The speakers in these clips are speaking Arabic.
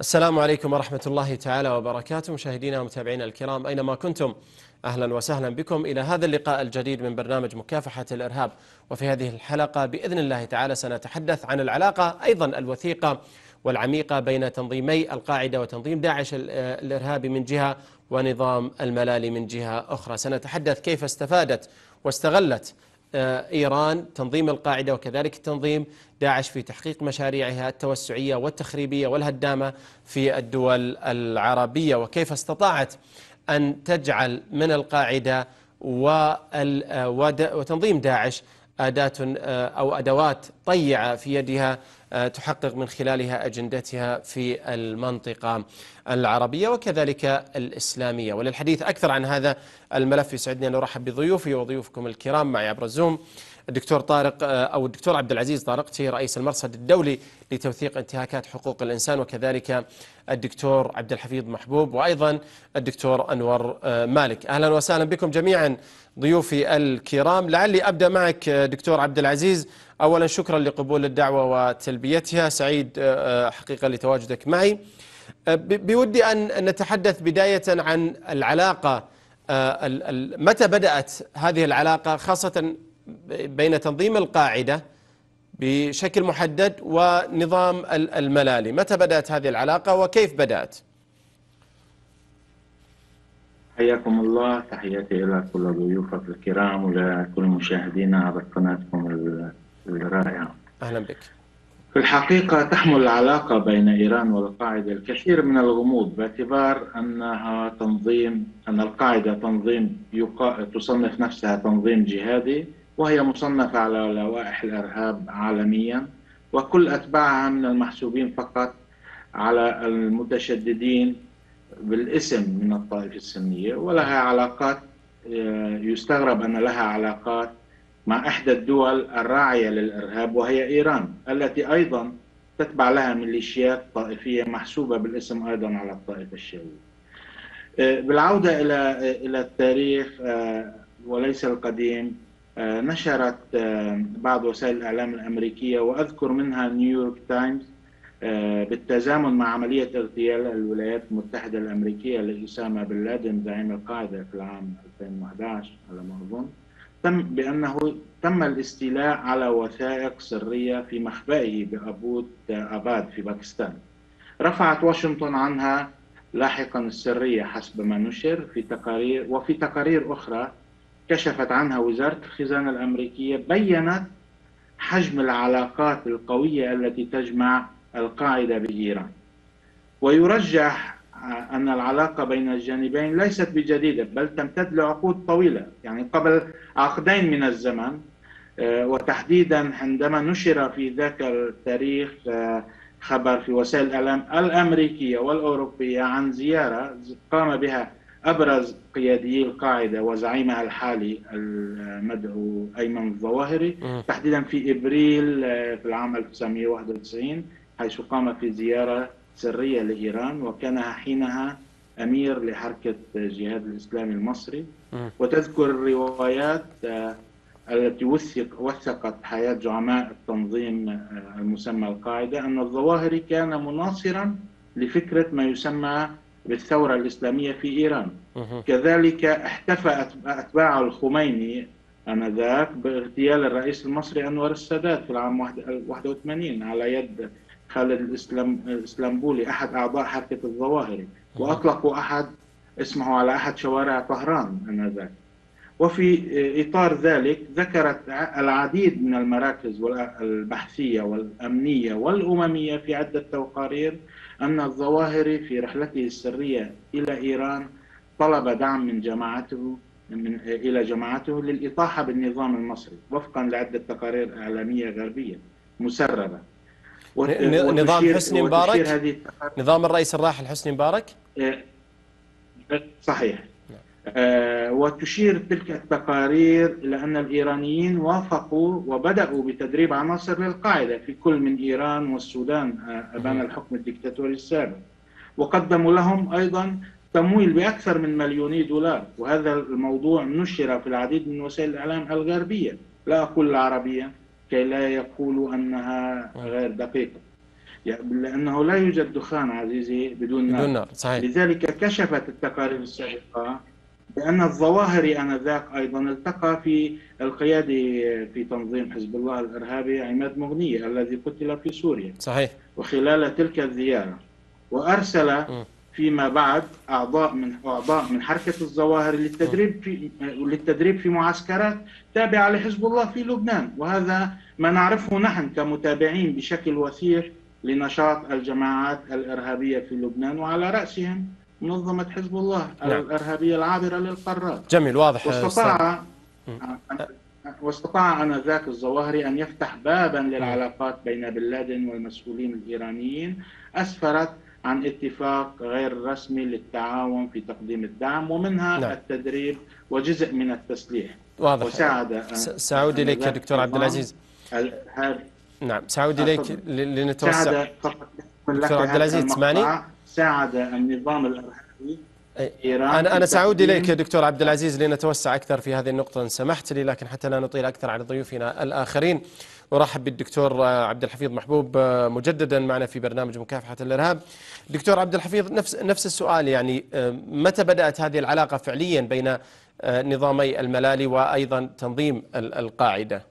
السلام عليكم ورحمة الله تعالى وبركاته، مشاهدينا ومتابعينا الكرام أينما كنتم، أهلا وسهلا بكم إلى هذا اللقاء الجديد من برنامج مكافحة الإرهاب. وفي هذه الحلقة بإذن الله تعالى سنتحدث عن العلاقة أيضا الوثيقة والعميقة بين تنظيمي القاعدة وتنظيم داعش الإرهابي من جهة ونظام الملالي من جهة أخرى. سنتحدث كيف استفادت واستغلت إيران تنظيم القاعدة وكذلك تنظيم داعش في تحقيق مشاريعها التوسعية والتخريبية والهدامة في الدول العربية، وكيف استطاعت أن تجعل من القاعدة وتنظيم داعش أداة أو أدوات طيعة في يدها تحقق من خلالها أجندتها في المنطقة العربية وكذلك الإسلامية. وللحديث أكثر عن هذا الملف يسعدني أن أرحب بضيوفي وضيوفكم الكرام معي عبر الزوم الدكتور طارق أو الدكتور عبد العزيز طارقتي، رئيس المرصد الدولي لتوثيق انتهاكات حقوق الإنسان، وكذلك الدكتور عبد الحفيظ محبوب، وأيضا الدكتور أنور مالك. أهلا وسهلا بكم جميعا ضيوفي الكرام. لعلي أبدأ معك دكتور عبد العزيز. أولا شكرا لقبول الدعوة وتلبيتها، سعيد حقيقة لتواجدك معي. بودي أن نتحدث بداية عن العلاقة، متى بدأت هذه العلاقة خاصة بين تنظيم القاعدة بشكل محدد ونظام الملالي؟ متى بدأت هذه العلاقة وكيف بدأت؟ حياكم الله، تحياتي إلى كل ضيوفك الكرام ولكل مشاهدينا على قناتكم الرائعة. أهلا بك. في الحقيقة تحمل العلاقة بين إيران والقاعدة الكثير من الغموض، باعتبار أن القاعدة تنظيم تصنف نفسها تنظيم جهادي، وهي مصنفة على لوائح الإرهاب عالميا، وكل أتباعها من المحسوبين فقط على المتشددين بالاسم من الطائفة السنية، ولها علاقات يستغرب أن لها علاقات مع إحدى الدول الراعية للإرهاب وهي إيران، التي أيضا تتبع لها ميليشيات طائفية محسوبة بالاسم أيضا على الطائفة الشيعية. بالعودة إلى التاريخ وليس القديم، نشرت بعض وسائل الإعلام الأمريكية وأذكر منها نيويورك تايمز بالتزامن مع عملية اغتيال الولايات المتحدة الأمريكية لأسامة بن لادن زعيم القاعدة في العام 2011 على ما أظن، بأنه تم الاستيلاء على وثائق سرية في مخبئه بأبود آباد في باكستان. رفعت واشنطن عنها لاحقا السرية حسب ما نشر في تقارير، وفي تقارير أخرى كشفت عنها وزارة الخزانة الأمريكية بيّنت حجم العلاقات القوية التي تجمع القاعدة بإيران. ويرجح أن العلاقة بين الجانبين ليست بجديدة، بل تمتد لعقود طويلة، يعني قبل عقدين من الزمن، وتحديدا عندما نشر في ذاك التاريخ خبر في وسائل الإعلام الأمريكية والأوروبية عن زيارة قام بها أبرز قيادي القاعدة وزعيمها الحالي المدعو أيمن الظواهري، تحديدا في إبريل في العام 1991، حيث قام في زيارة سرية لإيران، وكان حينها أمير لحركة جهاد الإسلامي المصري. وتذكر الروايات التي وثقت حياة زعماء التنظيم المسمى القاعدة أن الظواهري كان مناصرا لفكرة ما يسمى بالثورة الإسلامية في إيران. كذلك احتفى أتباع الخميني آنذاك باغتيال الرئيس المصري أنور السادات في العام 81 على يد خالد الإسلامبولي أحد أعضاء حركة الظواهري، وأطلقوا اسمه على أحد شوارع طهران آنذاك. وفي إطار ذلك ذكرت العديد من المراكز البحثية والأمنية والأممية في عدة تقارير أن الظواهري في رحلته السرية إلى إيران طلب دعم من جماعته للإطاحة بالنظام المصري، وفقا لعدة تقارير إعلامية غربية مسربة. نظام حسني مبارك، نظام الرئيس الراحل حسني مبارك. صحيح. وتشير تلك التقارير إلى أن الإيرانيين وافقوا وبدأوا بتدريب عناصر للقاعدة في كل من إيران والسودان أبان الحكم الدكتاتوري السابق، وقدموا لهم أيضا تمويل بأكثر من مليوني دولار. وهذا الموضوع نشر في العديد من وسائل الإعلام الغربية، لا أقول العربية كي لا يقولوا أنها غير دقيقة. لأنه لا يوجد دخان عزيزي بدون نار. صحيح. لذلك كشفت التقارير السابقة بأن الظواهري آنذاك أيضا التقى في القيادة في تنظيم حزب الله الإرهابي عماد مغنية الذي قتل في سوريا. صحيح. وخلال تلك الزيارة وأرسل فيما بعد أعضاء من حركة الظواهر للتدريب في معسكرات تابعة لحزب الله في لبنان، وهذا ما نعرفه نحن كمتابعين بشكل وثيق لنشاط الجماعات الإرهابية في لبنان، وعلى رأسهم منظمة حزب الله الإرهابية العابرة للقارات. جميل، واضح. واستطاع آنذاك الظواهري أن يفتح بابا للعلاقات بين بن لادن والمسؤولين الإيرانيين أسفرت عن اتفاق غير رسمي للتعاون في تقديم الدعم ومنها التدريب وجزء من التسليح. واضح. وساعد سأعود إليك يا دكتور عبد العزيز. نعم، سأعود إليك لنتوسع. دكتور عبد العزيز تسمعني؟ ساعد النظام الإرهابي أنا سأعود إليك يا دكتور عبد العزيز لنتوسع أكثر في هذه النقطة إن سمحت لي، لكن حتى لا نطيل أكثر على ضيوفنا الآخرين. أرحب بالدكتور عبد الحفيظ محبوب مجددا معنا في برنامج مكافحة الإرهاب. دكتور عبد الحفيظ، نفس السؤال، يعني متى بدأت هذه العلاقة فعليا بين نظامي الملالي وأيضا تنظيم القاعدة؟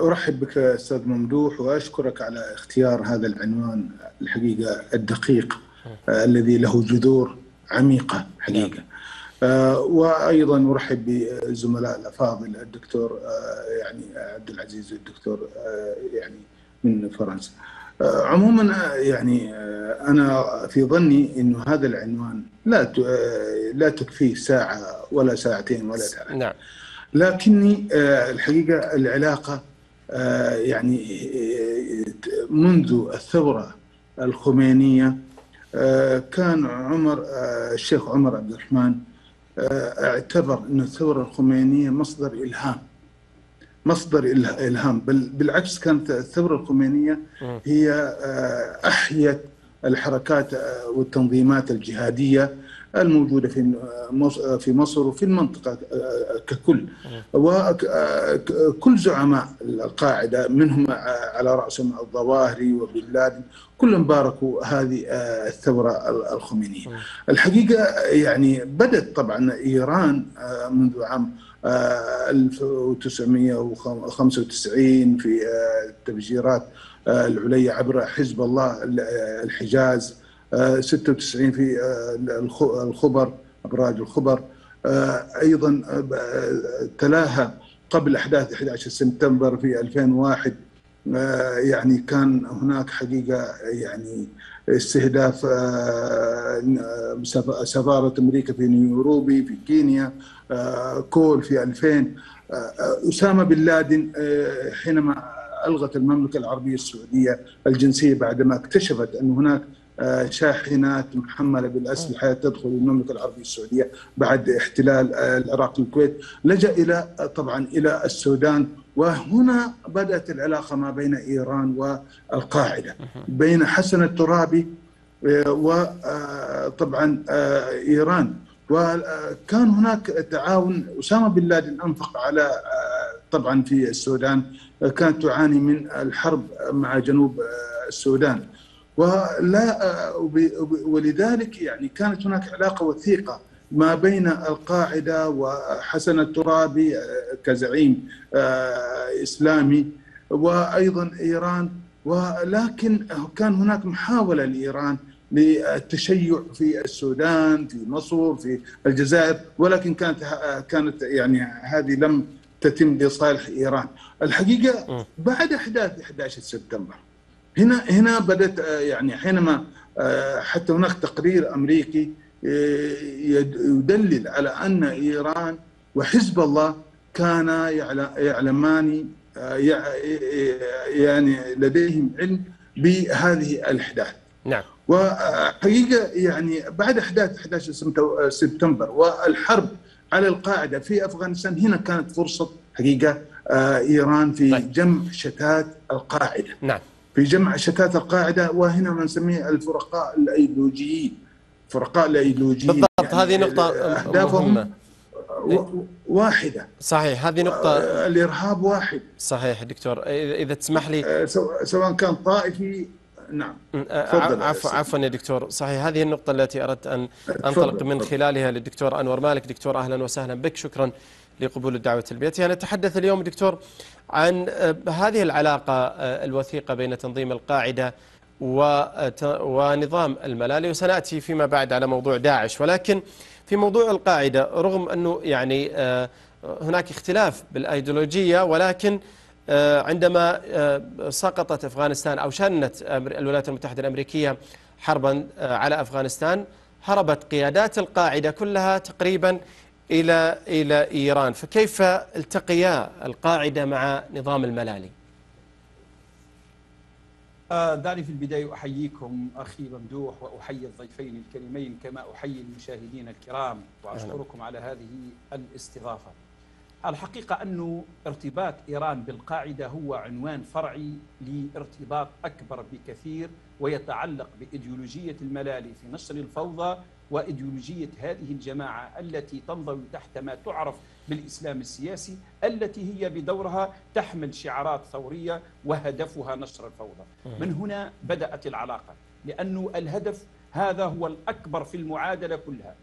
أرحب بك أستاذ ممدوح وأشكرك على اختيار هذا العنوان الحقيقة الدقيق الذي له جذور عميقة حقيقة. وأيضا أرحب بالزملاء الأفاضل الدكتور يعني عبد العزيز والدكتور يعني من فرنسا. عموما يعني أنا في ظني إنه هذا العنوان لا تكفيه ساعة ولا ساعتين ولا ثلاث. نعم. لكني الحقيقة العلاقة يعني منذ الثورة الخمينية كان الشيخ عمر عبد الرحمن اعتبر أن الثورة الخمينية مصدر إلهام، بل بالعكس كانت الثورة الخمينية هي أحيت الحركات والتنظيمات الجهادية الموجودة في مصر وفي المنطقة ككل. وكل زعماء القاعدة منهم على رأسهم الظواهري وبن لادن كلهم باركوا هذه الثورة الخمينية. الحقيقة يعني بدأت طبعا إيران منذ عام 1995 في تفجيرات العليا عبر حزب الله الحجاز، 96 في الخبر، أبراج الخبر، أيضا تلاها قبل أحداث 11 سبتمبر في 2001 يعني كان هناك حقيقة يعني استهداف سفارة أمريكا في نيروبي في كينيا، كول في 2000، أسامة بن لادن حينما ألغت المملكة العربية السعودية الجنسية بعدما اكتشفت أن هناك شاحنات محملة بالأسلحة تدخل المملكة العربية السعودية بعد احتلال العراق والكويت، لجأ طبعا إلى السودان. وهنا بدأت العلاقة ما بين إيران والقاعدة، بين حسن الترابي وطبعا إيران. وكان هناك تعاون. أسامة بن لادن أنفق على طبعا في السودان، كانت تعاني من الحرب مع جنوب السودان، ولذلك يعني كانت هناك علاقة وثيقة ما بين القاعدة وحسن الترابي كزعيم إسلامي وأيضا إيران. ولكن كان هناك محاولة لإيران للتشيع في السودان، في مصر، في الجزائر، ولكن كانت يعني هذه لم تتم لصالح إيران. الحقيقة بعد أحداث 11 سبتمبر هنا بدأت يعني حينما حتى هناك تقرير أمريكي يدلل على أن إيران وحزب الله كانا يعلمان يعني لديهم علم بهذه الأحداث. نعم. وحقيقة يعني بعد أحداث 11 سبتمبر والحرب على القاعدة في أفغانستان، هنا كانت فرصة حقيقة إيران في جمع شتات القاعدة. نعم. في جمع شتات القاعدة، وهنا ما نسميه الفرقاء الأيديولوجيين. بالضبط، يعني هذه نقطة مهمة. واحدة. صحيح، هذه نقطة. الإرهاب واحد. صحيح دكتور، إذا تسمح لي، سواء كان طائفي. نعم، عفوا يا دكتور. صحيح، هذه النقطة التي أردت أن أنطلق من خلالها للدكتور أنور مالك. دكتور أهلا وسهلا بك، شكرا لقبول الدعوة البيتية. نتحدث اليوم دكتور عن هذه العلاقة الوثيقة بين تنظيم القاعدة ونظام الملالي، وسنأتي فيما بعد على موضوع داعش. ولكن في موضوع القاعدة، رغم أنه يعني هناك اختلاف بالأيديولوجية، ولكن عندما سقطت أفغانستان أو شنت الولايات المتحدة الأمريكية حربا على أفغانستان، هربت قيادات القاعدة كلها تقريبا إلى إيران. فكيف التقيا القاعدة مع نظام الملالي؟ دعني في البداية أحييكم أخي ممدوح، وأحيي الضيفين الكريمين كما أحيي المشاهدين الكرام، وأشكركم على هذه الاستضافة. الحقيقة أن ارتباط إيران بالقاعدة هو عنوان فرعي لارتباط أكبر بكثير، ويتعلق بإيديولوجية الملالي في نشر الفوضى، وإيديولوجية هذه الجماعة التي تنضوي تحت ما تعرف بالإسلام السياسي، التي هي بدورها تحمل شعارات ثورية وهدفها نشر الفوضى. من هنا بدأت العلاقة، لأن الهدف هذا هو الأكبر في المعادلة كلها.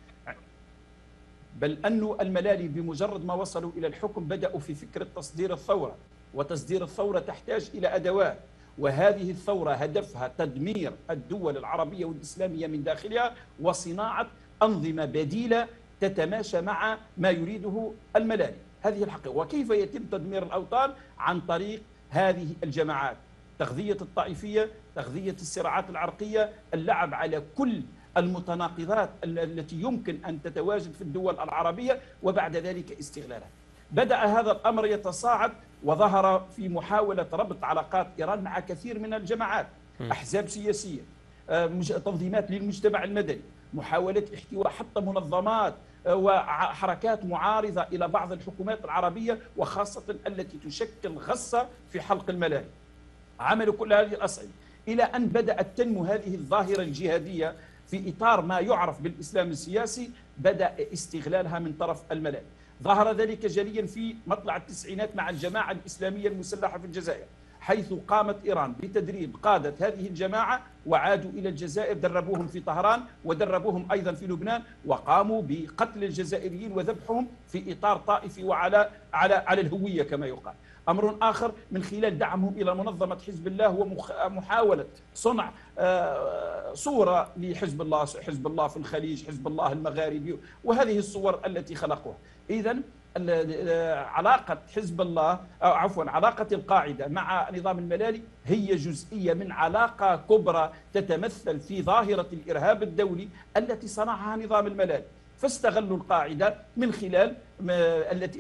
بل أن الملالي بمجرد ما وصلوا إلى الحكم بدأوا في فكرة تصدير الثورة، وتصدير الثورة تحتاج إلى أدوات، وهذه الثورة هدفها تدمير الدول العربية والإسلامية من داخلها، وصناعة أنظمة بديلة تتماشى مع ما يريده الملالي. هذه الحقيقة. وكيف يتم تدمير الأوطان؟ عن طريق هذه الجماعات، تغذية الطائفية، تغذية الصراعات العرقية، اللعب على كل المتناقضات التي يمكن أن تتواجد في الدول العربية، وبعد ذلك استغلالها. بدأ هذا الأمر يتصاعد، وظهر في محاولة ربط علاقات إيران مع كثير من الجماعات، أحزاب سياسية، تنظيمات للمجتمع المدني، محاولة احتواء حتى منظمات وحركات معارضة إلى بعض الحكومات العربية، وخاصة التي تشكل غصة في حلق الملالي. عملوا كل هذه الأصعدة إلى أن بدأت تنمو هذه الظاهرة الجهادية في إطار ما يعرف بالإسلام السياسي، بدأ استغلالها من طرف الملالي. ظهر ذلك جليا في مطلع التسعينات مع الجماعة الإسلامية المسلحة في الجزائر، حيث قامت إيران بتدريب قادة هذه الجماعة، وعادوا إلى الجزائر، دربوهم في طهران ودربوهم أيضا في لبنان، وقاموا بقتل الجزائريين وذبحهم في إطار طائفي وعلى على الهوية كما يقال. أمر آخر من خلال دعمهم إلى منظمة حزب الله ومحاولة صنع صورة لحزب الله، حزب الله في الخليج، حزب الله المغاربي، وهذه الصور التي خلقوها. إذن علاقة حزب الله أو عفوا علاقة القاعدة مع نظام الملالي هي جزئية من علاقة كبرى تتمثل في ظاهرة الإرهاب الدولي التي صنعها نظام الملالي. فاستغلوا القاعدة من خلال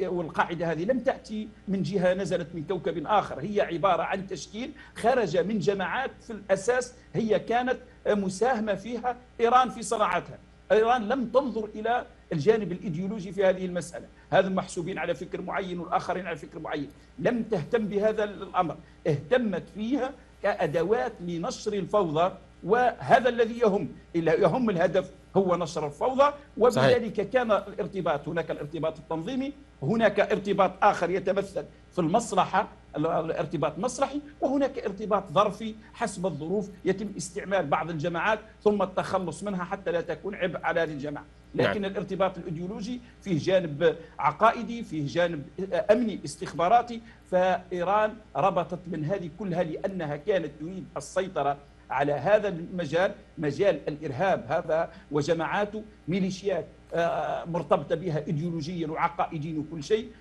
والقاعدة هذه لم تأتي من جهة نزلت من كوكب آخر، هي عبارة عن تشكيل خرج من جماعات في الأساس هي كانت مساهمة فيها إيران في صناعتها. إيران لم تنظر إلى الجانب الإيديولوجي في هذه المسألة، هذا محسوبين على فكر معين والآخرين على فكر معين، لم تهتم بهذا الأمر، اهتمت فيها كأدوات لنشر الفوضى، وهذا الذي يهم الهدف هو نشر الفوضى. وبذلك كان الارتباط، هناك الارتباط التنظيمي، هناك ارتباط آخر يتمثل في المصلحة، الارتباط مصلحي، وهناك ارتباط ظرفي حسب الظروف، يتم استعمال بعض الجماعات ثم التخلص منها حتى لا تكون عبء على هذه الجماعة. لكن الارتباط الإيديولوجي فيه جانب عقائدي، فيه جانب أمني استخباراتي. فإيران ربطت من هذه كلها لأنها كانت تريد السيطرة على هذا المجال، مجال الإرهاب هذا وجماعاته، ميليشيات مرتبطة بها إيديولوجيا وعقائديا وكل شيء،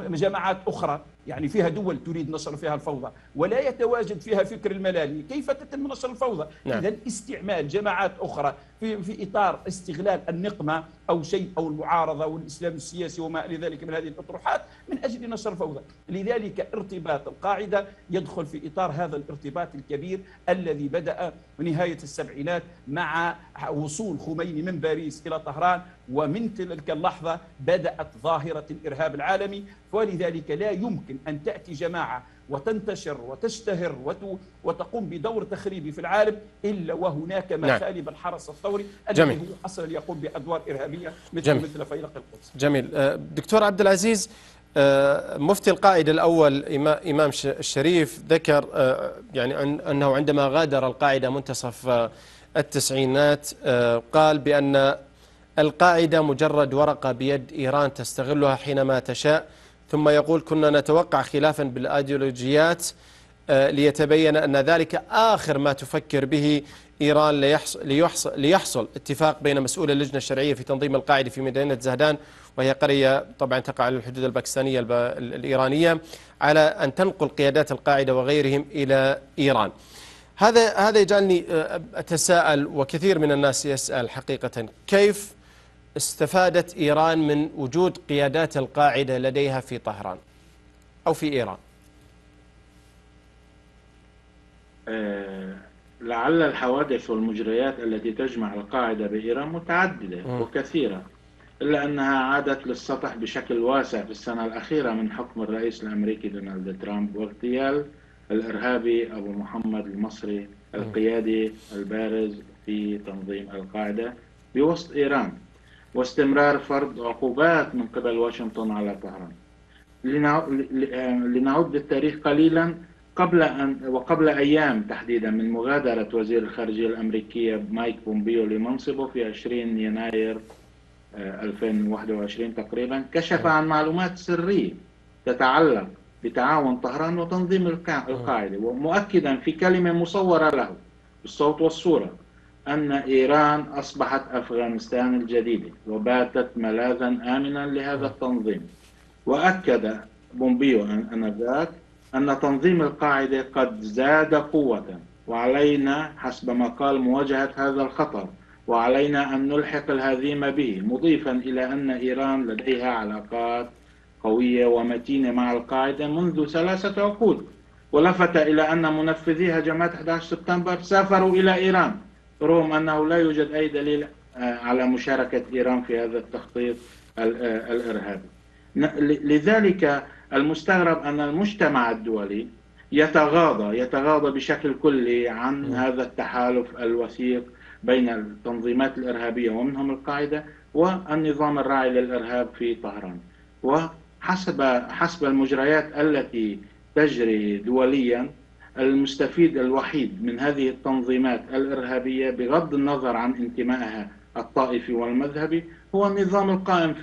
جماعات أخرى يعني فيها دول تريد نشر فيها الفوضى ولا يتواجد فيها فكر الملالي، كيف تتم نشر الفوضى؟ إذن استعمال جماعات أخرى في إطار استغلال النقمة أو شيء أو المعارضة والإسلام السياسي وما إلى ذلك من هذه الأطروحات من أجل نشر الفوضى. لذلك ارتباط القاعدة يدخل في إطار هذا الارتباط الكبير الذي بدأ من نهاية السبعينات مع وصول خميني من باريس إلى طهران، ومن تلك اللحظة بدأت ظاهرة الإرهاب العالمي. ولذلك لا يمكن أن تأتي جماعة وتنتشر وتشتهر وتقوم بدور تخريبي في العالم إلا وهناك مخالب الحرس الثوري الذي هو أصلا يقوم بأدوار إرهابية مثل فيلق القدس. جميل. دكتور عبد العزيز، مفتي القائد الأول إمام الشريف ذكر يعني أنه عندما غادر القاعدة منتصف التسعينات قال بأن القاعدة مجرد ورقة بيد إيران تستغلها حينما تشاء، ثم يقول كنا نتوقع خلافا بالأيديولوجيات ليتبين أن ذلك آخر ما تفكر به إيران ليحصل اتفاق بين مسؤول اللجنة الشرعية في تنظيم القاعدة في مدينة زهدان، وهي قرية طبعا تقع على الحدود الباكستانية الإيرانية، على أن تنقل قيادات القاعدة وغيرهم إلى إيران. هذا يجعلني أتساءل، وكثير من الناس يسأل حقيقة، كيف استفادت إيران من وجود قيادات القاعدة لديها في طهران أو في إيران؟ لعل الحوادث والمجريات التي تجمع القاعدة بإيران متعددة وكثيرة، إلا أنها عادت للسطح بشكل واسع في السنة الأخيرة من حكم الرئيس الأمريكي دونالد ترامب واغتيال الإرهابي أبو محمد المصري القيادي البارز في تنظيم القاعدة بوسط إيران، واستمرار فرض عقوبات من قبل واشنطن على طهران. لنعود بالتاريخ قليلا، قبل أيام تحديدا من مغادرة وزير الخارجية الأمريكية مايك بومبيو لمنصبه في 20 يناير 2021 تقريبا، كشف عن معلومات سرية تتعلق بتعاون طهران وتنظيم القاعدة، ومؤكدا في كلمة مصورة له بالصوت والصورة أن إيران أصبحت أفغانستان الجديدة وباتت ملاذا آمنا لهذا التنظيم. وأكد بومبيو آنذاك أن تنظيم القاعدة قد زاد قوة، وعلينا حسب ما قال مواجهة هذا الخطر، وعلينا أن نلحق الهزيمة به، مضيفا إلى أن إيران لديها علاقات قوية ومتينة مع القاعدة منذ 3 عقود. ولفت إلى أن منفذي هجمات 11 سبتمبر سافروا إلى إيران، رغم أنه لا يوجد أي دليل على مشاركة إيران في هذا التخطيط الإرهابي. لذلك المستغرب أن المجتمع الدولي يتغاضى بشكل كلي عن هذا التحالف الوثيق بين التنظيمات الإرهابية ومنهم القاعدة والنظام الراعي للإرهاب في طهران. وحسب المجريات التي تجري دوليا، المستفيد الوحيد من هذه التنظيمات الإرهابية بغض النظر عن انتمائها الطائفي والمذهبي هو النظام القائم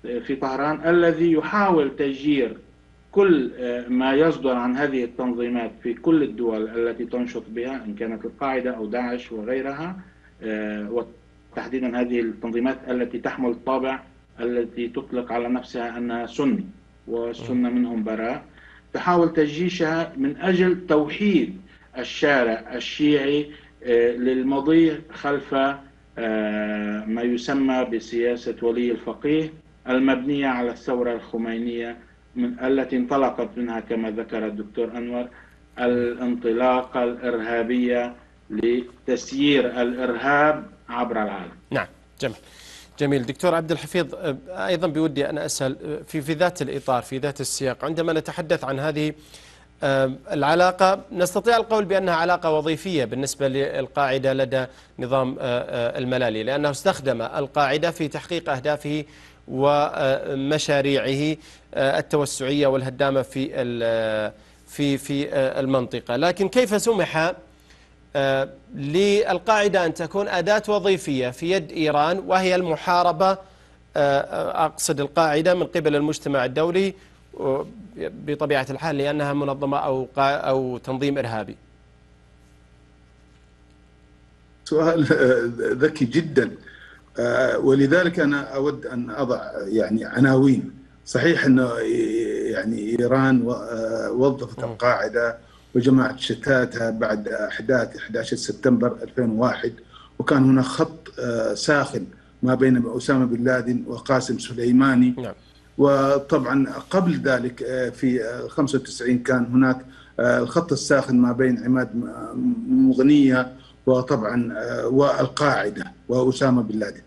في طهران الذي يحاول تسجير كل ما يصدر عن هذه التنظيمات في كل الدول التي تنشط بها، إن كانت القاعدة أو داعش وغيرها، وتحديدا هذه التنظيمات التي تحمل الطابع التي تطلق على نفسها أنها سني والسنة منهم براء، تحاول تجيشها من أجل توحيد الشارع الشيعي للمضي خلف ما يسمى بسياسة ولي الفقيه المبنية على الثورة الخمينية التي انطلقت منها كما ذكر الدكتور أنور الانطلاقة الإرهابية لتسيير الإرهاب عبر العالم. نعم، جميل. دكتور عبد الحفيظ، أيضا بودي أن أسأل في ذات الإطار، في ذات السياق، عندما نتحدث عن هذه العلاقة نستطيع القول بأنها علاقة وظيفية بالنسبة للقاعدة لدى نظام الملالي، لأنه استخدم القاعدة في تحقيق أهدافه ومشاريعه التوسعية والهدامة في المنطقة. لكن كيف سمح للقاعدة أن تكون أداة وظيفية في يد إيران وهي المحاربة، أقصد القاعدة من قبل المجتمع الدولي بطبيعة الحال لأنها منظمة أو تنظيم إرهابي؟ سؤال ذكي جدا، ولذلك أنا أود أن أضع يعني عناوين. صحيح أنه يعني إيران وظفت القاعدة وجمعت شتاتها بعد أحداث 11 سبتمبر 2001، وكان هناك خط ساخن ما بين أسامة بن لادن وقاسم سليماني. نعم. وطبعا قبل ذلك في 95 كان هناك الخط الساخن ما بين عماد مغنية وطبعا والقاعدة وأسامة بن لادن.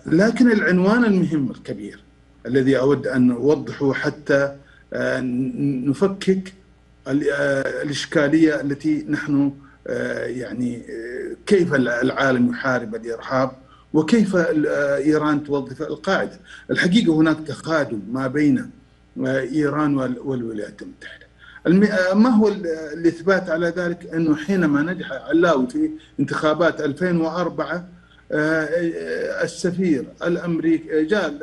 لكن العنوان المهم الكبير الذي أود أن أوضحه حتى نفكك الإشكالية التي نحن يعني كيف العالم يحارب الإرهاب وكيف إيران توظف القاعدة. الحقيقة هناك تخاذل ما بين إيران والولايات المتحدة. ما هو الإثبات على ذلك؟ أنه حينما نجح علاوي في انتخابات 2004 السفير الأمريكي جاء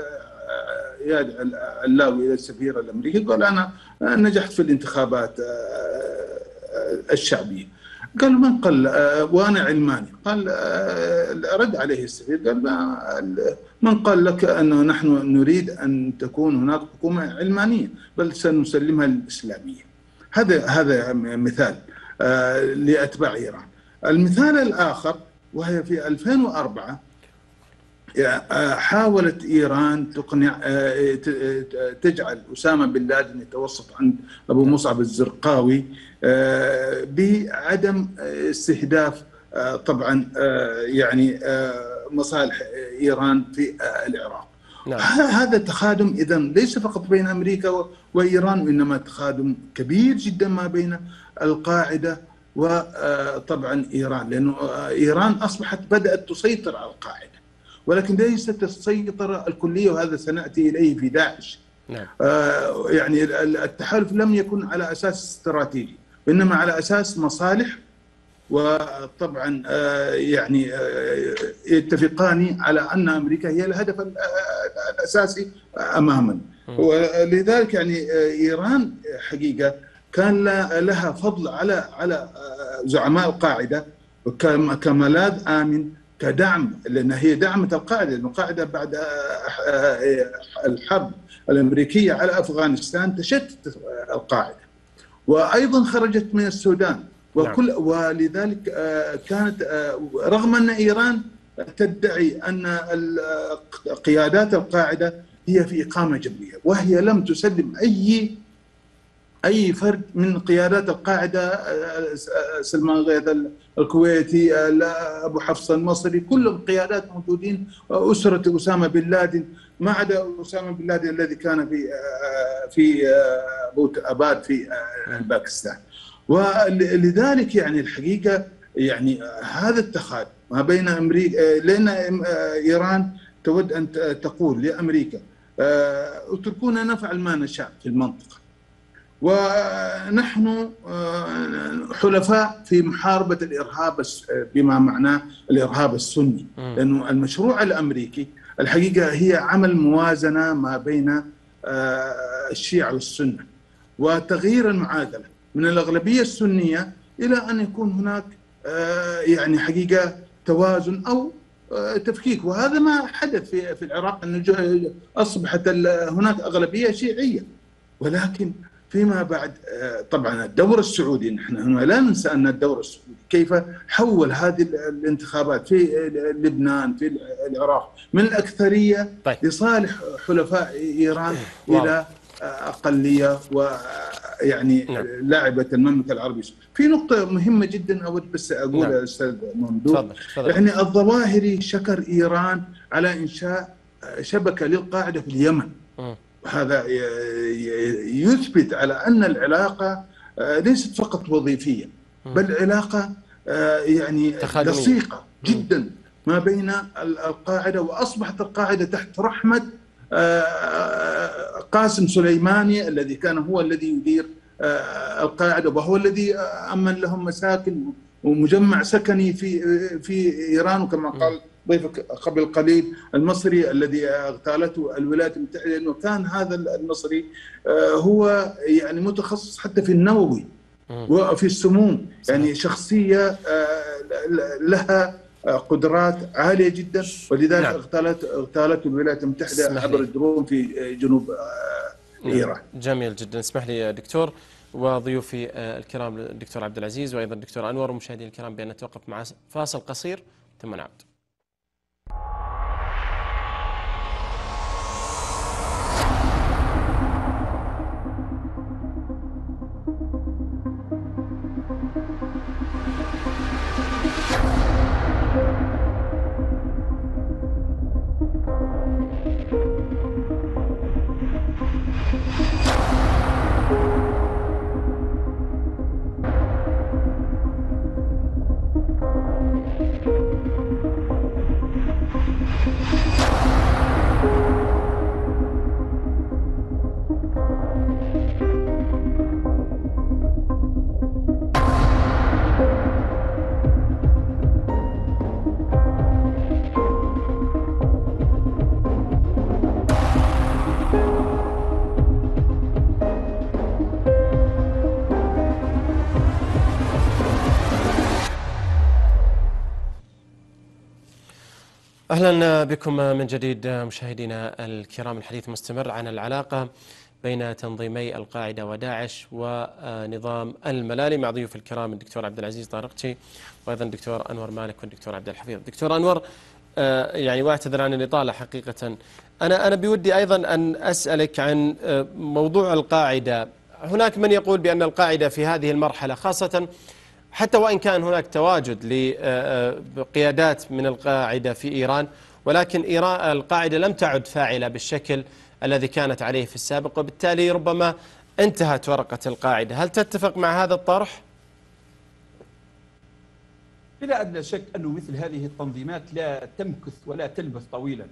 علاوي إلى السفير الأمريكي قال أنا نجحت في الانتخابات الشعبية. قال من قال وأنا علماني؟ قال رد عليه السفير قال من قال لك أنه نحن نريد أن تكون هناك حكومة علمانية بل سنسلمها للإسلامية. هذا مثال لأتباع إيران. المثال الآخر وهي في 2004 حاولت إيران تقنع تجعل أسامة بن لادن يتوسط عند أبو مصعب الزرقاوي بعدم استهداف طبعا يعني مصالح إيران في العراق. نعم. هذا تخادم إذن ليس فقط بين أمريكا وإيران وإنما تخادم كبير جدا ما بين القاعدة وطبعا إيران، لأنه إيران أصبحت بدأت تسيطر على القاعدة ولكن ليست السيطرة الكلية، وهذا سنأتي إليه في داعش. نعم. يعني التحالف لم يكن على أساس استراتيجي وإنما على أساس مصالح، وطبعا يعني يتفقان على أن أمريكا هي الهدف الأساسي أمامنا. ولذلك يعني إيران حقيقة كان لها فضل على زعماء القاعدة كملاذ آمن، كدعم، لأن هي دعمت القاعدة، لأن القاعدة بعد الحرب الأمريكية على أفغانستان تشتت القاعدة وأيضا خرجت من السودان ولذلك كانت رغم أن إيران تدعي أن قيادات القاعدة هي في إقامة جبرية وهي لم تسلم أي فرد من قيادات القاعدة، سلمان غيث الكويتي، أبو حفص المصري، كلهم قيادات موجودين، أسرة أسامة بن لادن ما عدا أسامة بن لادن الذي كان في بوت أباد في باكستان. ولذلك يعني الحقيقة يعني هذا التخاذل ما بين أمريكا، لأن إيران تود أن تقول لأمريكا اتركونا نفعل ما نشاء في المنطقة ونحن حلفاء في محاربة الإرهاب بما معناه الإرهاب السني، لأنه المشروع الأمريكي الحقيقة هي عمل موازنة ما بين الشيعة والسنة وتغيير المعادلة من الأغلبية السنية إلى أن يكون هناك يعني حقيقة توازن أو تفكيك. وهذا ما حدث في العراق، أن أصبحت هناك أغلبية شيعية، ولكن فيما بعد طبعا الدور السعودي، نحن هنا لا ننسى أن الدور السعودي كيف حول هذه الانتخابات في لبنان في العراق من الأكثرية لصالح حلفاء إيران إلى أقلية ويعني لاعبة المملكة العربية. في نقطة مهمة جدا أود بس أقولها أستاذ ممدوح، يعني الظواهري شكر إيران على إنشاء شبكة للقاعدة في اليمن، هذا يثبت على أن العلاقة ليست فقط وظيفية بل علاقة يعني لصيقة جدا ما بين القاعدة، وأصبحت القاعدة تحت رحمة قاسم سليماني الذي كان هو الذي يدير القاعدة وهو الذي أمن لهم مساكن ومجمع سكني في إيران. وكما قال ضيفك قبل قليل المصري الذي اغتالته الولايات المتحدة، لأنه كان هذا المصري هو يعني متخصص حتى في النووي وفي السموم، يعني شخصية لها قدرات عالية جدا، ولذلك اغتالته الولايات المتحدة عبر الدرون في جنوب إيران. جميل جدا. اسمح لي دكتور وضيوفي الكرام الدكتور عبد العزيز وأيضا الدكتور أنور ومشاهدينا الكرام بأن نتوقف مع فاصل قصير ثم نعود. أهلا بكم من جديد مشاهدينا الكرام. الحديث مستمر عن العلاقة بين تنظيمي القاعدة وداعش ونظام الملالي مع ضيوف الكرام الدكتور عبد العزيز طارقتي وأيضا الدكتور أنور مالك والدكتور عبد الحفيظ. دكتور أنور، يعني واعتذر عن الإطالة حقيقة، أنا بودي أيضا أن أسألك عن موضوع القاعدة. هناك من يقول بأن القاعدة في هذه المرحلة خاصة، حتى وإن كان هناك تواجد لقيادات من القاعدة في إيران، ولكن القاعدة لم تعد فاعلة بالشكل الذي كانت عليه في السابق، وبالتالي ربما انتهت ورقة القاعدة. هل تتفق مع هذا الطرح؟ بلا أدنى شك أن مثل هذه التنظيمات لا تمكث ولا تلبث طويلا.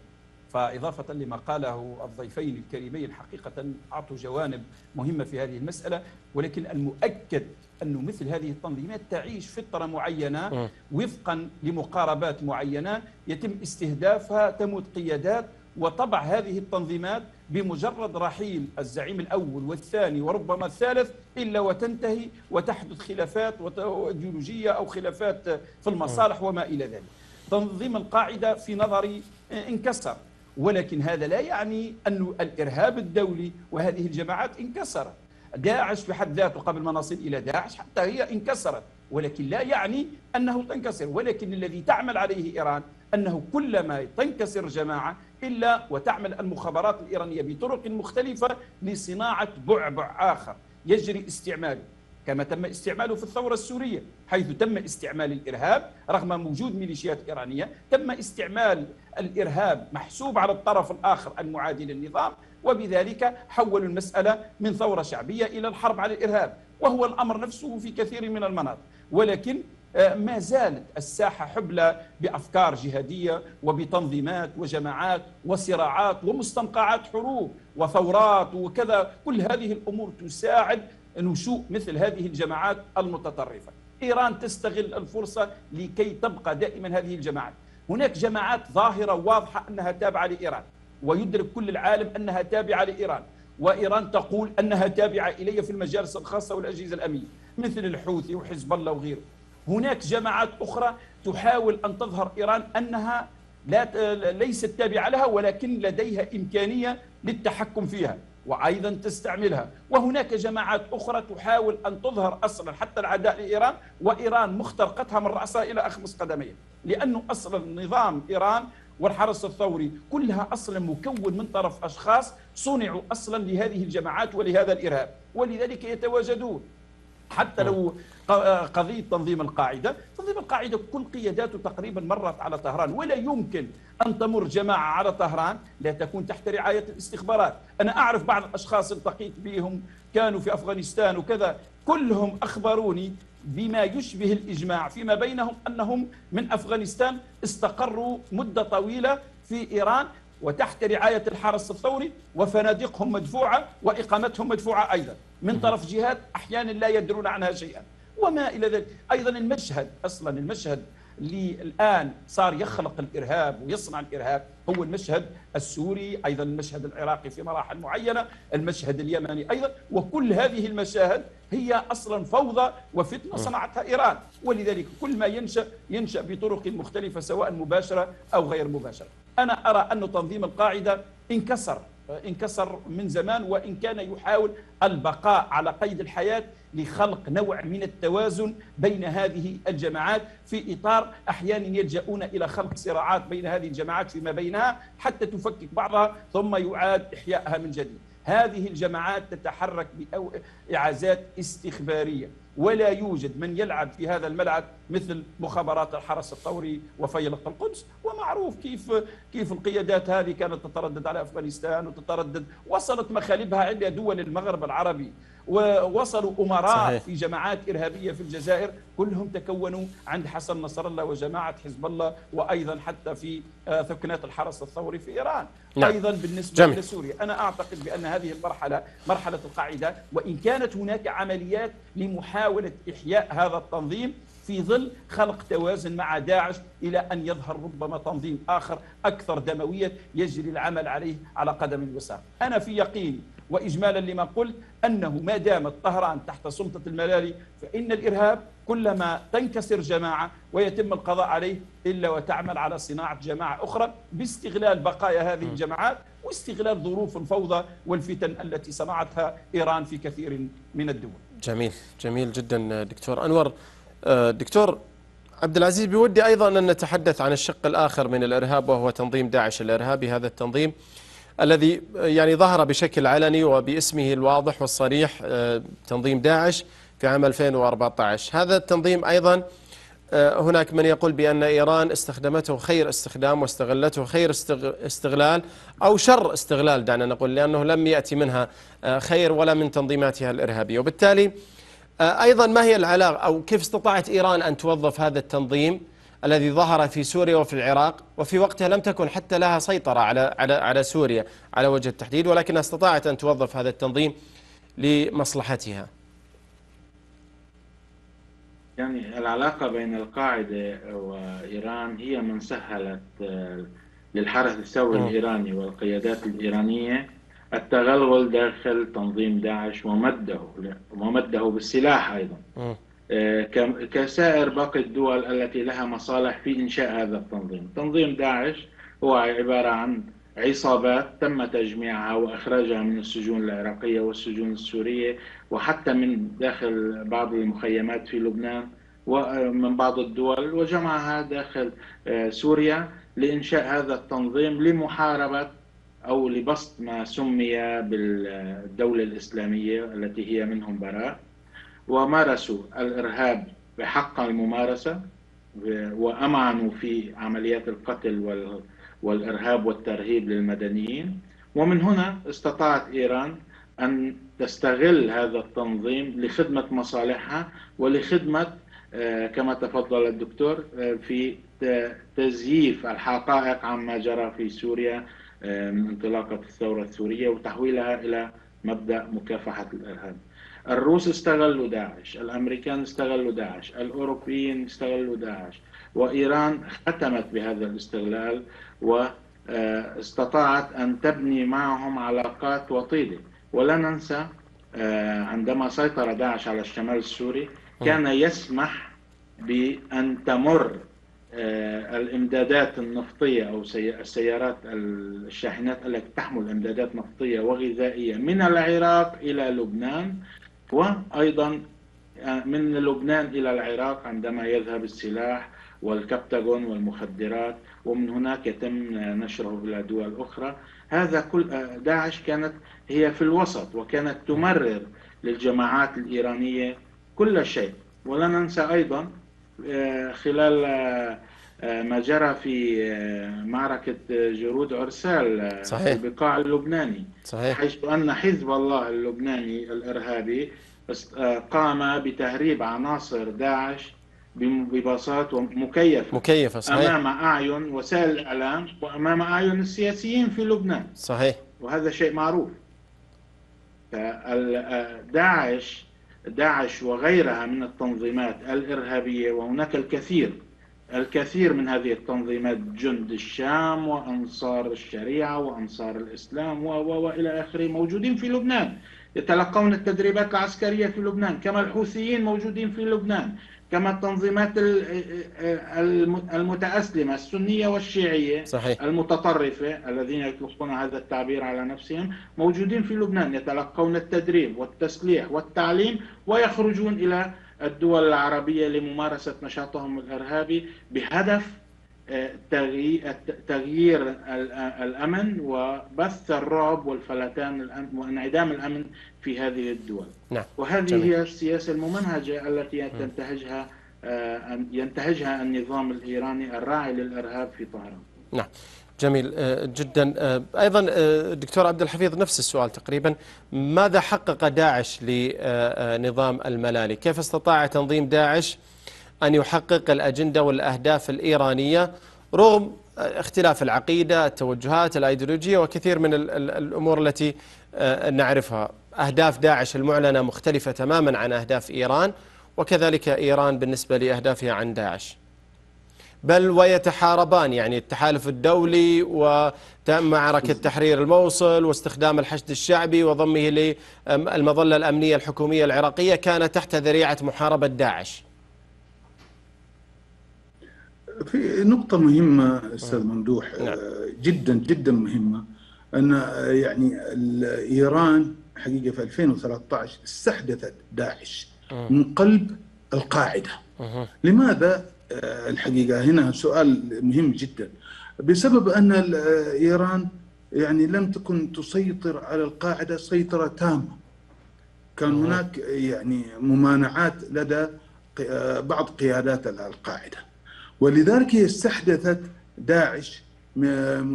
فإضافة لما قاله الضيفين الكريمين، حقيقة أعطوا جوانب مهمة في هذه المسألة، ولكن المؤكد أن مثل هذه التنظيمات تعيش فترة معينة وفقا لمقاربات معينة يتم استهدافها، تموت قيادات، وطبع هذه التنظيمات بمجرد رحيل الزعيم الأول والثاني وربما الثالث إلا وتنتهي وتحدث خلافات ايديولوجية أو خلافات في المصالح وما إلى ذلك. تنظيم القاعدة في نظري انكسر، ولكن هذا لا يعني أن الإرهاب الدولي وهذه الجماعات انكسرت. داعش في حد ذاته قبل ما نصل إلى داعش حتى هي انكسرت، ولكن لا يعني أنه تنكسر. ولكن الذي تعمل عليه إيران أنه كلما تنكسر جماعة إلا وتعمل المخابرات الإيرانية بطرق مختلفة لصناعة بعبع آخر يجري استعماله، كما تم استعماله في الثورة السورية، حيث تم استعمال الإرهاب رغم وجود ميليشيات إيرانية. تم استعمال الإرهاب محسوب على الطرف الآخر المعادي للنظام، وبذلك حولوا المسألة من ثورة شعبية إلى الحرب على الإرهاب، وهو الأمر نفسه في كثير من المناطق. ولكن ما زالت الساحة حبلى بأفكار جهادية وبتنظيمات وجماعات وصراعات ومستنقعات حروب وثورات وكذا. كل هذه الأمور تساعد نشوء مثل هذه الجماعات المتطرفة. إيران تستغل الفرصة لكي تبقى دائما هذه الجماعات. هناك جماعات ظاهرة واضحة أنها تابعة لإيران، ويدرك كل العالم أنها تابعة لإيران، وإيران تقول أنها تابعة إلي في المجالس الخاصة والأجهزة الأمنية مثل الحوثي وحزب الله وغيره. هناك جماعات أخرى تحاول أن تظهر إيران أنها ليست تابعة لها، ولكن لديها إمكانية للتحكم فيها وأيضا تستعملها. وهناك جماعات أخرى تحاول أن تظهر أصلا حتى العداء لإيران، وإيران مخترقتها من رأسها إلى أخمص قدميها، لأنه أصلا نظام إيران والحرس الثوري كلها أصلا مكون من طرف أشخاص صنعوا أصلا لهذه الجماعات ولهذا الإرهاب، ولذلك يتواجدون. حتى لو قضية تنظيم القاعدة كل قياداته تقريبا مرت على طهران، ولا يمكن أن تمر جماعة على طهران لا تكون تحت رعاية الاستخبارات. أنا أعرف بعض الأشخاص التقيت بهم كانوا في أفغانستان وكذا، كلهم أخبروني بما يشبه الإجماع فيما بينهم أنهم من أفغانستان استقروا مدة طويلة في إيران وتحت رعاية الحرس الثوري، وفنادقهم مدفوعة وإقامتهم مدفوعة أيضا من طرف جهات أحيانا لا يدرون عنها شيئا وما إلى ذلك. أيضا المشهد اللي الآن صار يخلق الإرهاب ويصنع الإرهاب هو المشهد السوري، أيضا المشهد العراقي في مراحل معينة، المشهد اليمني أيضا. وكل هذه المشاهد هي أصلا فوضى وفتنة صنعتها إيران، ولذلك كل ما ينشأ بطرق مختلفة سواء مباشرة أو غير مباشرة. أنا أرى أن تنظيم القاعدة انكسر من زمان، وإن كان يحاول البقاء على قيد الحياة لخلق نوع من التوازن بين هذه الجماعات، في إطار أحيانا يلجؤون إلى خلق صراعات بين هذه الجماعات فيما بينها حتى تفكك بعضها ثم يعاد إحيائها من جديد. هذه الجماعات تتحرك بإعازات استخبارية، ولا يوجد من يلعب في هذا الملعب مثل مخابرات الحرس الثوري وفيلق القدس. ومعروف كيف القيادات هذه كانت تتردد على أفغانستان وصلت مخالبها عند دول المغرب العربي، ووصلوا أمراء صحيح. في جماعات إرهابية في الجزائر كلهم تكونوا عند حسن نصر الله وجماعة حزب الله، وأيضا حتى في ثكنات الحرس الثوري في إيران. نعم. أيضا بالنسبة لسوريا أنا أعتقد بأن هذه المرحلة مرحلة القاعدة، وإن كانت هناك عمليات لمحاولة إحياء هذا التنظيم في ظل خلق توازن مع داعش إلى أن يظهر ربما تنظيم آخر أكثر دموية يجري العمل عليه على قدم وساق. أنا في يقيني وإجمالا لما قلت أنه ما دامت طهران تحت سلطة الملالي فإن الإرهاب كلما تنكسر جماعة ويتم القضاء عليه إلا وتعمل على صناعة جماعة أخرى باستغلال بقايا هذه الجماعات واستغلال ظروف الفوضى والفتن التي صنعتها إيران في كثير من الدول. جميل، جميل جدا دكتور أنور. دكتور عبد العزيز، بودي أيضا أن نتحدث عن الشق الآخر من الإرهاب وهو تنظيم داعش الإرهابي، هذا التنظيم الذي يعني ظهر بشكل علني وباسمه الواضح والصريح تنظيم داعش في عام 2014. هذا التنظيم أيضا هناك من يقول بأن إيران استخدمته خير استخدام واستغلته خير استغلال أو شر استغلال، دعنا نقول، لأنه لم يأتي منها خير ولا من تنظيماتها الإرهابية. وبالتالي أيضا ما هي العلاقة أو كيف استطاعت إيران أن توظف هذا التنظيم الذي ظهر في سوريا وفي العراق وفي وقتها لم تكن حتى لها سيطرة على سوريا على وجه التحديد، ولكنها استطاعت أن توظف هذا التنظيم لمصلحتها؟ يعني العلاقة بين القاعدة وإيران هي من سهلت للحرس الثوري الإيراني والقيادات الإيرانية التغلغل داخل تنظيم داعش ومده بالسلاح أيضا، كسائر باقي الدول التي لها مصالح في إنشاء هذا التنظيم. تنظيم داعش هو عبارة عن عصابات تم تجميعها وإخراجها من السجون العراقية والسجون السورية وحتى من داخل بعض المخيمات في لبنان ومن بعض الدول، وجمعها داخل سوريا لإنشاء هذا التنظيم لمحاربة أو لبسط ما سمي بالدولة الإسلامية التي هي منهم براء، ومارسوا الإرهاب بحق الممارسة وأمعنوا في عمليات القتل والإرهاب والترهيب للمدنيين. ومن هنا استطاعت إيران أن تستغل هذا التنظيم لخدمة مصالحها ولخدمة كما تفضل الدكتور في تزييف الحقائق عما جرى في سوريا من انطلاقة الثورة السورية وتحويلها إلى مبدأ مكافحة الإرهاب. الروس استغلوا داعش، الأمريكان استغلوا داعش، الأوروبيين استغلوا داعش، وإيران ختمت بهذا الاستغلال واستطاعت أن تبني معهم علاقات وطيدة. ولا ننسى عندما سيطر داعش على الشمال السوري كان يسمح بأن تمر الإمدادات النفطية أو السيارات الشاحنات التي تحمل إمدادات نفطية وغذائية من العراق إلى لبنان، وأيضا من لبنان إلى العراق عندما يذهب السلاح والكبتاغون والمخدرات، ومن هناك يتم نشره إلى دول أخرى. هذا كل داعش كانت هي في الوسط وكانت تمرر للجماعات الإيرانية كل شيء. ولا ننسى أيضا خلال ما جرى في معركة جرود عرسال في البقاع اللبناني، حيث أن حزب الله اللبناني الإرهابي قام بتهريب عناصر داعش بباصات مكيفة أمام أعين وسائل الإعلام وأمام أعين السياسيين في لبنان. صحيح. وهذا شيء معروف. داعش وغيرها من التنظيمات الإرهابية، وهناك الكثير من هذه التنظيمات، جند الشام وأنصار الشريعة وأنصار الإسلام وإلى آخره، موجودين في لبنان يتلقون التدريبات العسكرية في لبنان، كما الحوثيين موجودين في لبنان، كما التنظيمات المتأسلمة السنية والشيعية. صحيح. المتطرفة الذين يطلقون هذا التعبير على نفسهم موجودين في لبنان يتلقون التدريب والتسليح والتعليم ويخرجون إلى الدول العربية لممارسة نشاطهم الإرهابي بهدف تغيير الأمن وبث الرعب والفلتان وانعدام الأمن في هذه الدول. نعم. وهذه هي السياسة الممنهجة التي ينتهجها النظام الإيراني الراعي للإرهاب في طهران. نعم. جميل جدا. أيضا دكتور عبد الحفيظ نفس السؤال تقريبا، ماذا حقق داعش لنظام الملالي؟ كيف استطاع تنظيم داعش أن يحقق الأجندة والأهداف الإيرانية رغم اختلاف العقيدة، التوجهات، الأيديولوجية وكثير من الأمور التي نعرفها؟ أهداف داعش المعلنة مختلفة تماما عن أهداف إيران، وكذلك إيران بالنسبة لأهدافها عن داعش. بل ويتحاربان، يعني التحالف الدولي ومعركة تحرير الموصل واستخدام الحشد الشعبي وضمه للمظلة الأمنية الحكومية العراقية كان تحت ذريعة محاربة داعش. في نقطة مهمة أستاذ ممدوح، جدا جدا مهمة، أن يعني إيران حقيقة في 2013 استحدثت داعش من قلب القاعدة. لماذا؟ الحقيقة هنا سؤال مهم جدا. بسبب أن إيران يعني لم تكن تسيطر على القاعدة سيطرة تامة. كان هناك يعني ممانعات لدى بعض قيادات القاعدة، ولذلك هي استحدثت داعش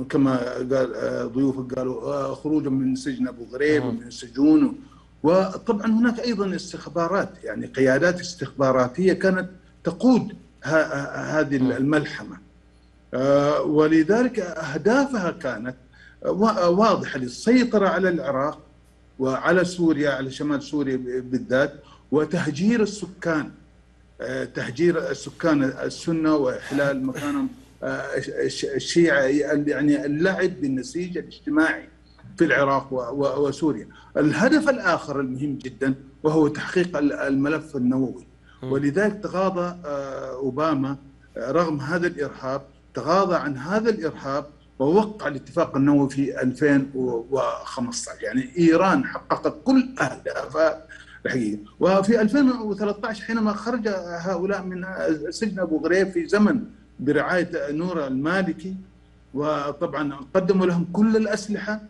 كما قال ضيوفك، قالوا خروجا من سجن أبو غريب ومن السجون. وطبعا هناك أيضا استخبارات، يعني قيادات استخباراتية كانت تقود هذه الملحمة، ولذلك أهدافها كانت واضحة للسيطرة على العراق وعلى سوريا، على شمال سوريا بالذات، وتهجير السكان، تهجير السكان السنة وإحلال مكانهم الشيعة، يعني اللعب بالنسيج الاجتماعي في العراق وسوريا. الهدف الآخر المهم جدا وهو تحقيق الملف النووي، ولذلك تغاضى أوباما رغم هذا الإرهاب، تغاضى عن هذا الإرهاب ووقع الاتفاق النووي في 2015. يعني إيران حققت كل أهدافها الحقيقة. وفي 2013 حينما خرج هؤلاء من سجن أبو غريب في زمن برعاية نور المالكي، وطبعا قدموا لهم كل الأسلحة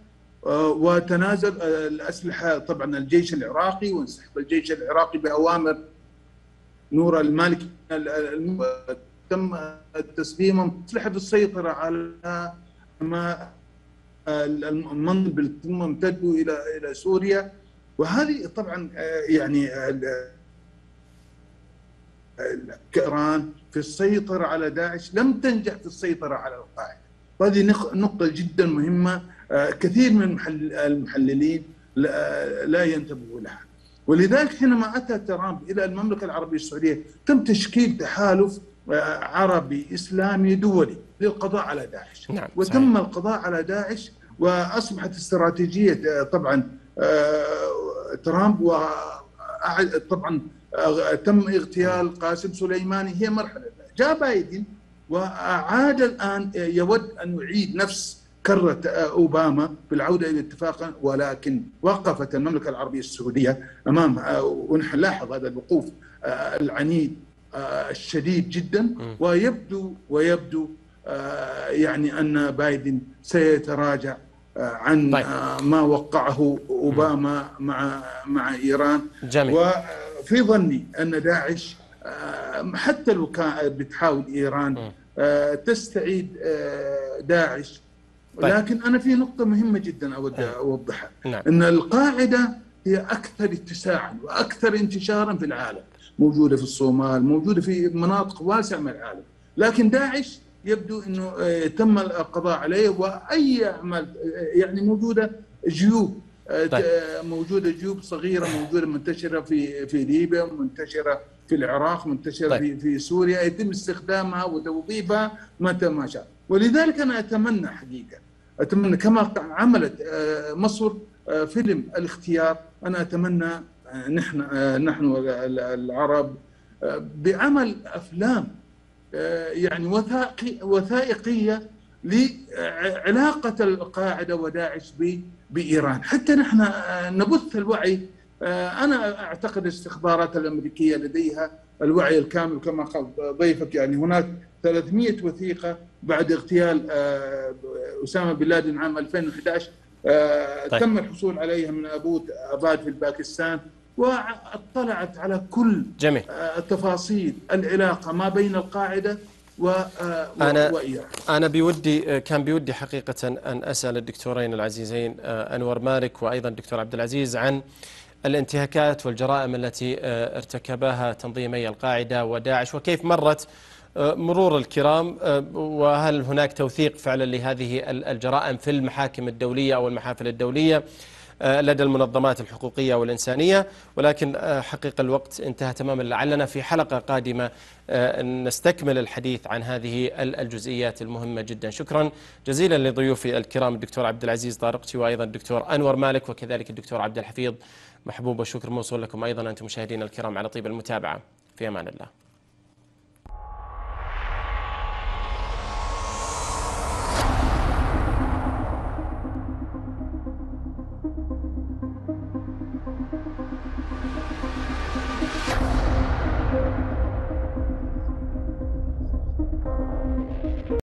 وتنازل الأسلحة طبعا الجيش العراقي، وانسحب الجيش العراقي بأوامر نور المالكي. تم تسليمهم أسلحة بالسيطرة على المنطقة ثم امتدوا إلى سوريا. وهذه طبعا يعني إيران في السيطرة على داعش لم تنجح في السيطرة على القاعدة، وهذه نقطة جدا مهمة كثير من المحللين لا ينتبهوا لها. ولذلك حينما أتى ترامب إلى المملكة العربية السعودية تم تشكيل تحالف عربي إسلامي دولي للقضاء على داعش. نعم، وتم القضاء على داعش، وأصبحت استراتيجية طبعا ترامب، وطبعا تم اغتيال قاسم سليماني، هي مرحلة. جاء بايدن وعاد الآن يود أن يعيد نفس كرة أوباما بالعودة إلى اتفاق، ولكن وقفت المملكة العربية السعودية أمام، ونحن نلاحظ هذا الوقوف العنيد الشديد جدا، ويبدو يعني أن بايدن سيتراجع عن ما وقعه أوباما مع إيران. جميل. وفي ظني أن داعش حتى لو كان بتحاول إيران تستعيد داعش، لكن أنا في نقطة مهمة جدا أود أوضحها، أن القاعدة هي أكثر اتساعا وأكثر انتشارا في العالم، موجودة في الصومال، موجودة في مناطق واسعة من العالم، لكن داعش يبدو أنه تم القضاء عليه. وأي أعمال يعني موجودة جيوب، موجودة جيوب صغيرة، موجودة منتشرة في ليبيا، منتشرة في العراق، منتشرة في سوريا، يتم استخدامها وتوظيفها متى ما شاء. ولذلك أنا أتمنى حقيقة، أتمنى كما عملت مصر فيلم الاختيار، أنا أتمنى نحن العرب بعمل أفلام يعني وثائقية لعلاقة القاعدة وداعش بإيران، حتى نحن نبث الوعي. أنا أعتقد الاستخبارات الأمريكية لديها الوعي الكامل كما قال ضيفك. يعني هناك 300 وثيقة بعد اغتيال أسامة بن لادن عام 2011 تم الحصول عليها من أباد في باكستان، واطلعت على كل تفاصيل العلاقة ما بين القاعدة وإيران. أنا كان بودي حقيقة أن أسأل الدكتورين العزيزين أنور مالك وأيضا الدكتور عبد العزيز عن الانتهاكات والجرائم التي ارتكبها تنظيمي القاعدة وداعش، وكيف مرت مرور الكرام، وهل هناك توثيق فعلا لهذه الجرائم في المحاكم الدولية أو المحافل الدولية، لدى المنظمات الحقوقية والإنسانية، ولكن حقيقة الوقت انتهى تماما. لعلنا في حلقة قادمة نستكمل الحديث عن هذه الجزئيات المهمة جدا. شكرا جزيلا لضيوفي الكرام الدكتور عبد العزيز طارقتي، وأيضا الدكتور أنور مالك، وكذلك الدكتور عبد الحفيظ محبوب. والشكر موصول لكم أيضا أنتم مشاهدينا الكرام على طيب المتابعة. في أمان الله.